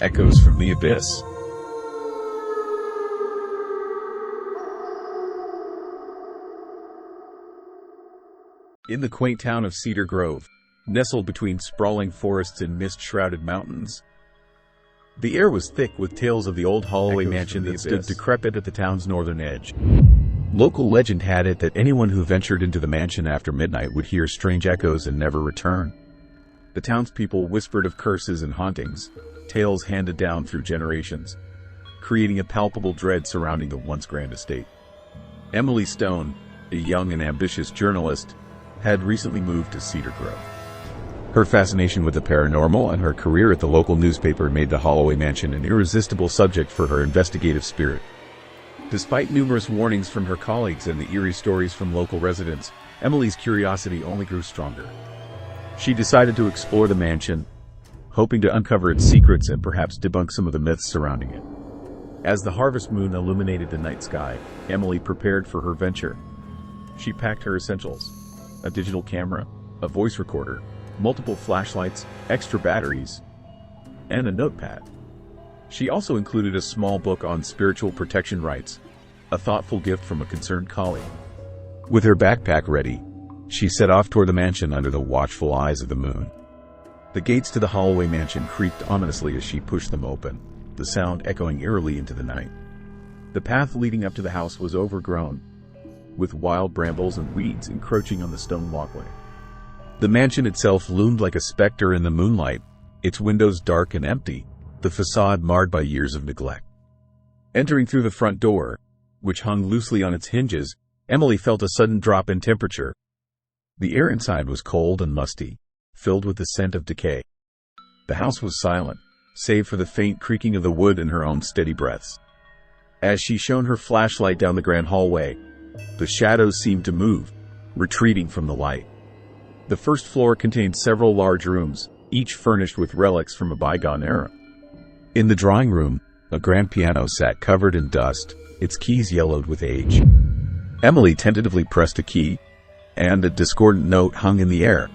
Echoes from the abyss. In the quaint town of Cedar Grove, nestled between sprawling forests and mist-shrouded mountains, the air was thick with tales of the old Holloway mansion that stood decrepit at the town's northern edge. Local legend had it that anyone who ventured into the mansion after midnight would hear strange echoes and never return. The townspeople whispered of curses and hauntings, tales handed down through generations, creating a palpable dread surrounding the once grand estate. Emily Stone, a young and ambitious journalist, had recently moved to Cedar Grove. Her fascination with the paranormal and her career at the local newspaper made the Holloway mansion an irresistible subject for her investigative spirit. Despite numerous warnings from her colleagues and the eerie stories from local residents, Emily's curiosity only grew stronger. She decided to explore the mansion, hoping to uncover its secrets and perhaps debunk some of the myths surrounding it. As the harvest moon illuminated the night sky, Emily prepared for her venture. She packed her essentials: a digital camera, a voice recorder, multiple flashlights, extra batteries, and a notepad. She also included a small book on spiritual protection rites, a thoughtful gift from a concerned colleague. With her backpack ready, she set off toward the mansion under the watchful eyes of the moon. The gates to the Holloway mansion creaked ominously as she pushed them open, the sound echoing eerily into the night. The path leading up to the house was overgrown, with wild brambles and weeds encroaching on the stone walkway. The mansion itself loomed like a specter in the moonlight, its windows dark and empty, the facade marred by years of neglect. Entering through the front door, which hung loosely on its hinges, Emily felt a sudden drop in temperature. The air inside was cold and musty, filled with the scent of decay. The house was silent, save for the faint creaking of the wood and her own steady breaths. As she shone her flashlight down the grand hallway, the shadows seemed to move, retreating from the light. The first floor contained several large rooms, each furnished with relics from a bygone era. In the drawing room, a grand piano sat covered in dust, its keys yellowed with age. Emily tentatively pressed a key, and a discordant note hung in the air,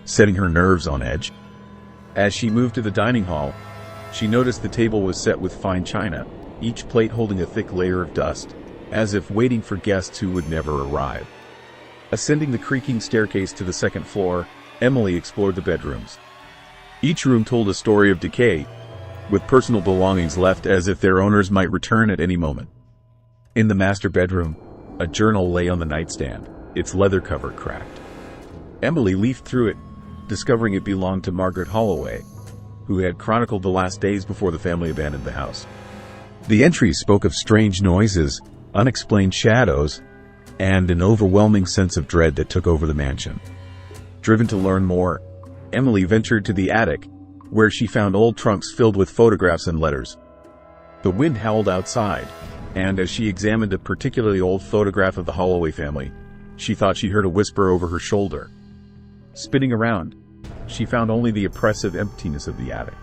setting her nerves on edge. As she moved to the dining hall, she noticed the table was set with fine china, each plate holding a thick layer of dust, as if waiting for guests who would never arrive. Ascending the creaking staircase to the second floor, Emily explored the bedrooms. Each room told a story of decay, with personal belongings left as if their owners might return at any moment. In the master bedroom, a journal lay on the nightstand, its leather cover cracked. Emily leafed through it, discovering it belonged to Margaret Holloway, who had chronicled the last days before the family abandoned the house. The entries spoke of strange noises, unexplained shadows, and an overwhelming sense of dread that took over the mansion. Driven to learn more, Emily ventured to the attic, where she found old trunks filled with photographs and letters. The wind howled outside, and as she examined a particularly old photograph of the Holloway family, she thought she heard a whisper over her shoulder. Spinning around, she found only the oppressive emptiness of the attic.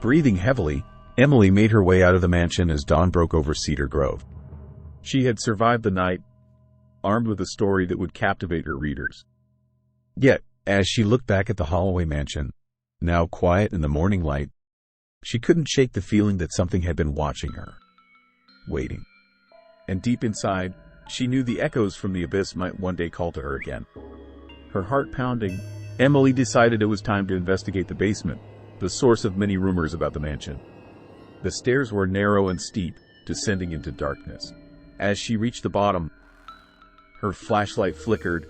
Breathing heavily, Emily made her way out of the mansion as dawn broke over Cedar Grove. She had survived the night, armed with a story that would captivate her readers. Yet, as she looked back at the Holloway mansion, now quiet in the morning light, she couldn't shake the feeling that something had been watching her, waiting. And deep inside, she knew the echoes from the abyss might one day call to her again. Her heart pounding, Emily decided it was time to investigate the basement, the source of many rumors about the mansion. The stairs were narrow and steep, descending into darkness. As she reached the bottom, her flashlight flickered,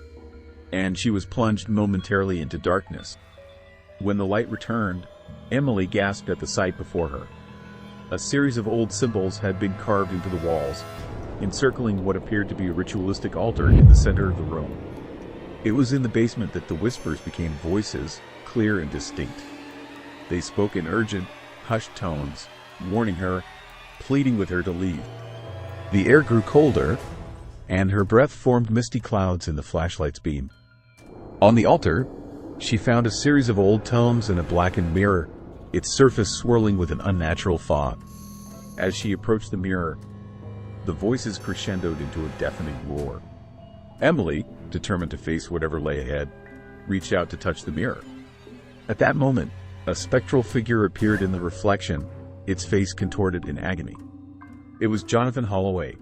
and she was plunged momentarily into darkness. When the light returned, Emily gasped at the sight before her. A series of old symbols had been carved into the walls, encircling what appeared to be a ritualistic altar in the center of the room. It was in the basement that the whispers became voices, clear and distinct. They spoke in urgent, hushed tones, warning her, pleading with her to leave. The air grew colder, and her breath formed misty clouds in the flashlight's beam. On the altar, she found a series of old tomes and a blackened mirror, its surface swirling with an unnatural fog. As she approached the mirror, the voices crescendoed into a deafening roar. Emily, determined to face whatever lay ahead, reached out to touch the mirror. At that moment, a spectral figure appeared in the reflection, its face contorted in agony. It was Jonathan Holloway,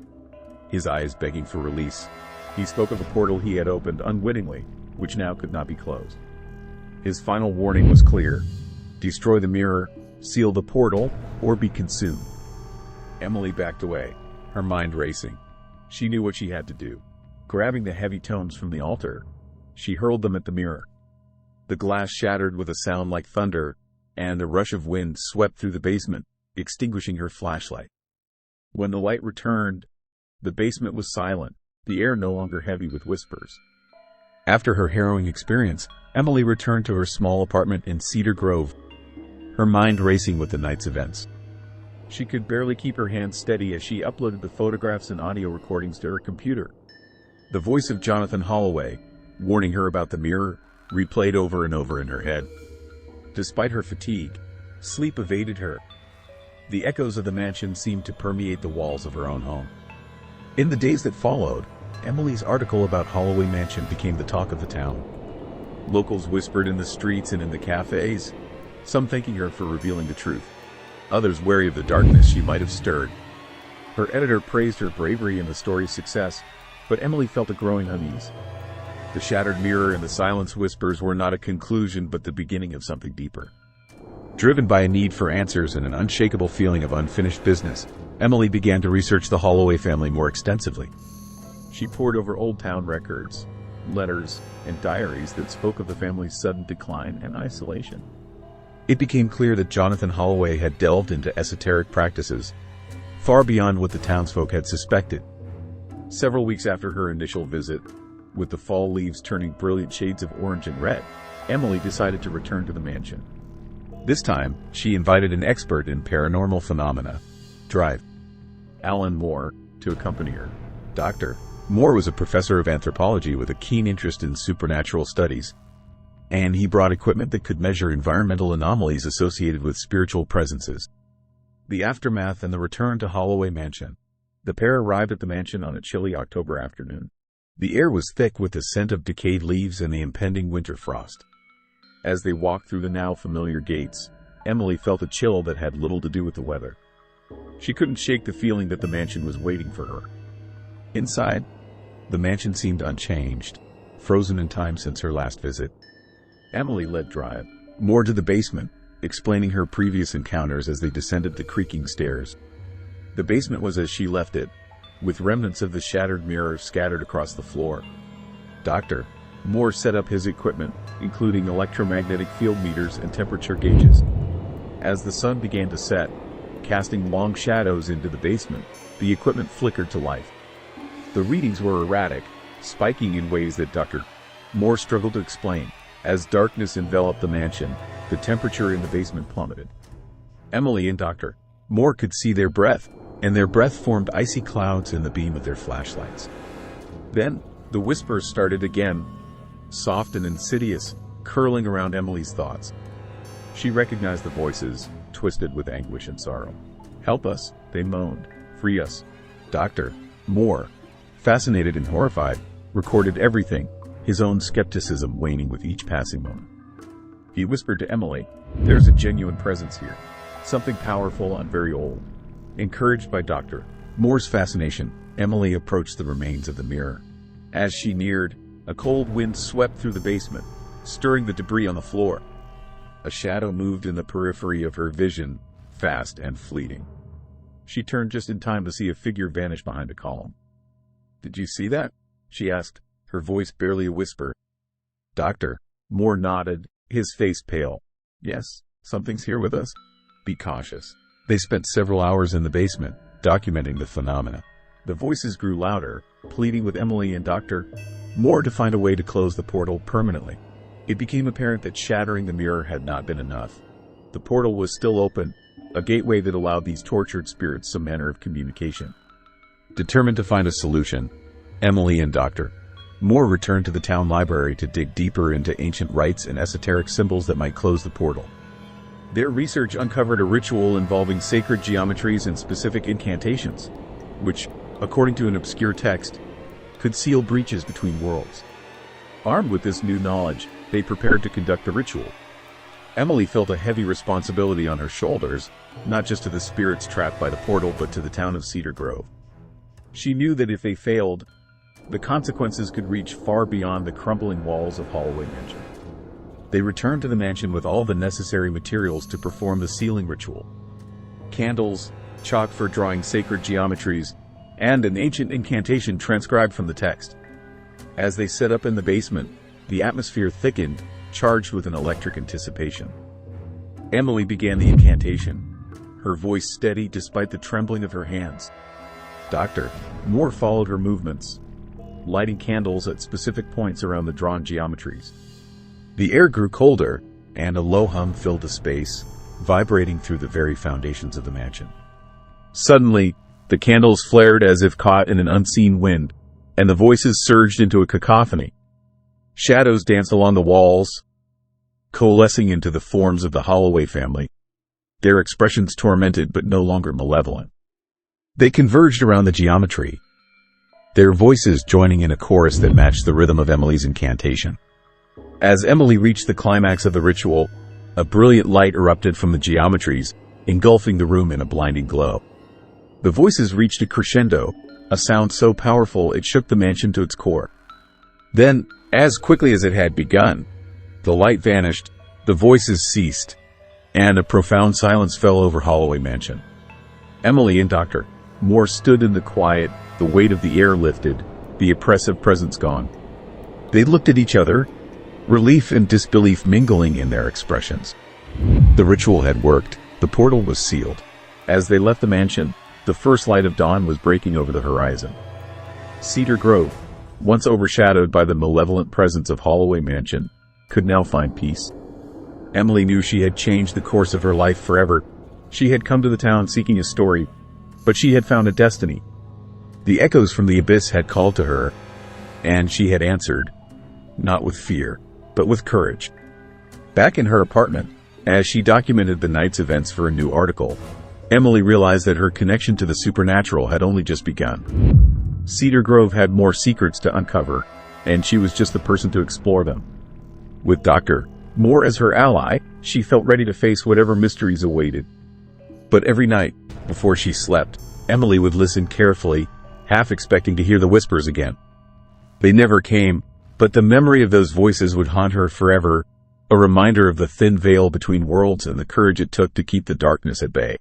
his eyes begging for release. He spoke of a portal he had opened unwittingly, which now could not be closed. His final warning was clear: destroy the mirror, seal the portal, or be consumed. Emily backed away, her mind racing. She knew what she had to do. Grabbing the heavy tomes from the altar, she hurled them at the mirror. The glass shattered with a sound like thunder, and a rush of wind swept through the basement, extinguishing her flashlight. When the light returned, the basement was silent, the air no longer heavy with whispers. After her harrowing experience, Emily returned to her small apartment in Cedar Grove, her mind racing with the night's events. She could barely keep her hands steady as she uploaded the photographs and audio recordings to her computer. The voice of Jonathan Holloway, warning her about the mirror, replayed over and over in her head. Despite her fatigue, sleep evaded her. The echoes of the mansion seemed to permeate the walls of her own home. In the days that followed, Emily's article about Holloway Mansion became the talk of the town. Locals whispered in the streets and in the cafes, some thanking her for revealing the truth, others wary of the darkness she might have stirred. Her editor praised her bravery and the story's success, but Emily felt a growing unease. The shattered mirror and the silence whispers were not a conclusion but the beginning of something deeper. Driven by a need for answers and an unshakable feeling of unfinished business, Emily began to research the Holloway family more extensively. She pored over old town records, letters, and diaries that spoke of the family's sudden decline and isolation. It became clear that Jonathan Holloway had delved into esoteric practices, far beyond what the townsfolk had suspected. Several weeks after her initial visit, with the fall leaves turning brilliant shades of orange and red, Emily decided to return to the mansion. This time, she invited an expert in paranormal phenomena, Alan Moore, to accompany her. Dr. Moore was a professor of anthropology with a keen interest in supernatural studies, and he brought equipment that could measure environmental anomalies associated with spiritual presences. The aftermath and the return to Holloway Mansion. The pair arrived at the mansion on a chilly October afternoon. The air was thick with the scent of decayed leaves and the impending winter frost. As they walked through the now familiar gates, Emily felt a chill that had little to do with the weather. She couldn't shake the feeling that the mansion was waiting for her. Inside, the mansion seemed unchanged, frozen in time since her last visit. Emily led Moore to the basement, explaining her previous encounters as they descended the creaking stairs. The basement was as she left it, with remnants of the shattered mirror scattered across the floor. Dr. Moore set up his equipment, including electromagnetic field meters and temperature gauges. As the sun began to set, casting long shadows into the basement, the equipment flickered to life. The readings were erratic, spiking in ways that Dr. Moore struggled to explain. As darkness enveloped the mansion, the temperature in the basement plummeted. Emily and Dr. Moore could see their breath, and their breath formed icy clouds in the beam of their flashlights. Then, the whispers started again, soft and insidious, curling around Emily's thoughts. She recognized the voices, twisted with anguish and sorrow. "Help us," they moaned. "Free us." Dr. Moore, fascinated and horrified, recorded everything, his own skepticism waning with each passing moment. He whispered to Emily, "There's a genuine presence here, something powerful and very old." Encouraged by Dr. Moore's fascination, Emily approached the remains of the mirror. As she neared, a cold wind swept through the basement, stirring the debris on the floor. A shadow moved in the periphery of her vision, fast and fleeting. She turned just in time to see a figure vanish behind a column. "Did you see that?" she asked, her voice barely a whisper. Dr. Moore nodded, his face pale. "Yes, something's here with us. Be cautious." They spent several hours in the basement, documenting the phenomena. The voices grew louder, pleading with Emily and Dr. Moore to find a way to close the portal permanently. It became apparent that shattering the mirror had not been enough. The portal was still open, a gateway that allowed these tortured spirits some manner of communication. Determined to find a solution, Emily and Dr. Moore returned to the town library to dig deeper into ancient rites and esoteric symbols that might close the portal. Their research uncovered a ritual involving sacred geometries and specific incantations, which, according to an obscure text, could seal breaches between worlds. Armed with this new knowledge, they prepared to conduct the ritual. Emily felt a heavy responsibility on her shoulders, not just to the spirits trapped by the portal but to the town of Cedar Grove. She knew that if they failed, the consequences could reach far beyond the crumbling walls of Holloway Mansion. They returned to the mansion with all the necessary materials to perform the sealing ritual. Candles, chalk for drawing sacred geometries, and an ancient incantation transcribed from the text. As they set up in the basement, the atmosphere thickened, charged with an electric anticipation. Emily began the incantation, her voice steady despite the trembling of her hands. Dr. Moore followed her movements, lighting candles at specific points around the drawn geometries. The air grew colder, and a low hum filled the space, vibrating through the very foundations of the mansion. Suddenly, the candles flared as if caught in an unseen wind, and the voices surged into a cacophony. Shadows danced along the walls, coalescing into the forms of the Holloway family, their expressions tormented but no longer malevolent. They converged around the geometry, their voices joining in a chorus that matched the rhythm of Emily's incantation. As Emily reached the climax of the ritual, a brilliant light erupted from the geometries, engulfing the room in a blinding glow. The voices reached a crescendo, a sound so powerful it shook the mansion to its core. Then, as quickly as it had begun, the light vanished, the voices ceased, and a profound silence fell over Holloway Mansion. Emily and Dr. Moore stood in the quiet, the weight of the air lifted, the oppressive presence gone. They looked at each other, relief and disbelief mingling in their expressions. The ritual had worked, the portal was sealed. As they left the mansion, the first light of dawn was breaking over the horizon. Cedar Grove, once overshadowed by the malevolent presence of Holloway Mansion, could now find peace. Emily knew she had changed the course of her life forever. She had come to the town seeking a story, but she had found a destiny. The echoes from the abyss had called to her, and she had answered, not with fear, but with courage. Back in her apartment, as she documented the night's events for a new article, Emily realized that her connection to the supernatural had only just begun. Cedar Grove had more secrets to uncover, and she was just the person to explore them. With Dr. Moore as her ally, she felt ready to face whatever mysteries awaited. But every night, before she slept, Emily would listen carefully, half expecting to hear the whispers again. They never came, but the memory of those voices would haunt her forever, a reminder of the thin veil between worlds and the courage it took to keep the darkness at bay.